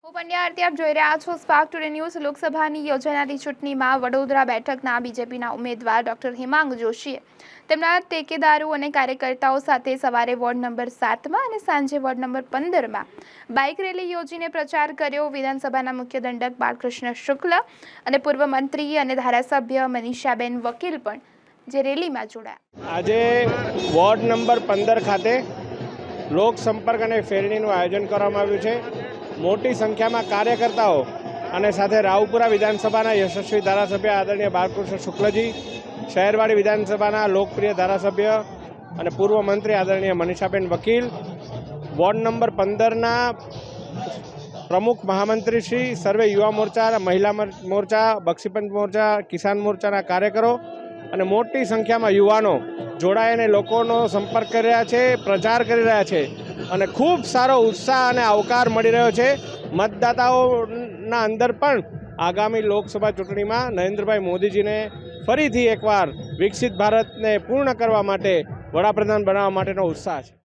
હું પંડ્યા આરતી આપ જોઈ રહ્યા છો સ્પાર્ક ટુડે ન્યૂઝ। લોકસભાની યોજાનારી ચૂંટણીમાં વડોદરા બેઠકના બીજેપીના ઉમેદવાર ડોક્ટર હેમાંગ જોશીએ તેમના ટેકેદારો અને કાર્યકર્તાઓ સાથે સવારે વોર્ડ નંબર 7માં અને સાંજે વોર્ડ નંબર 15માં બાઇક રેલી યોજીને પ્રચાર કર્યો। વિધાનસભાના મુખ્ય દંડક બાલકૃષ્ણ શુક્લ અને પૂર્વ મંત્રી અને ધારાસભ્ય મનીષાબેન વકીલ પણ જે રેલીમાં જોડાયા। આજે વોર્ડ નંબર 15 ખાતે લોક સંપર્ક અને ફેરણીનું આયોજન કરવામાં આવ્યું છે। મોટી સંખ્યામાં કાર્યકર્તાઓ અને સાથે રાવપુરા વિધાનસભાના યશસ્વી ધારાસભ્ય આદરણીય બાલકૃષ્ણ શુક્લજી, શહેરવાડી વિધાનસભાના લોકપ્રિય ધારાસભ્ય અને પૂર્વ મંત્રી આદરણીય મનીષાબેન વકીલ, વોર્ડ નંબર 15ના પ્રમુખ મહામંત્રી શ્રી, સર્વે યુવા મોરચા, મહિલા મોરચા, બક્ષીપંચ મોરચા, કિસાન મોરચાના કાર્યકરો અને મોટી સંખ્યામાં યુવાનો જોડાઈને લોકોનો સંપર્ક કરી રહ્યા છે, પ્રચાર કરી રહ્યા છે અને ખૂબ સારો ઉત્સાહ અને આવકાર મળી રહ્યો છે। મતદાતાઓના અંદર પણ આગામી લોકસભા ચૂંટણીમાં નરેન્દ્રભાઈ મોદીજીને ફરીથી એકવાર વિકસિત ભારતને પૂર્ણ કરવા માટે વડાપ્રધાન બનાવવા માટેનો ઉત્સાહ છે।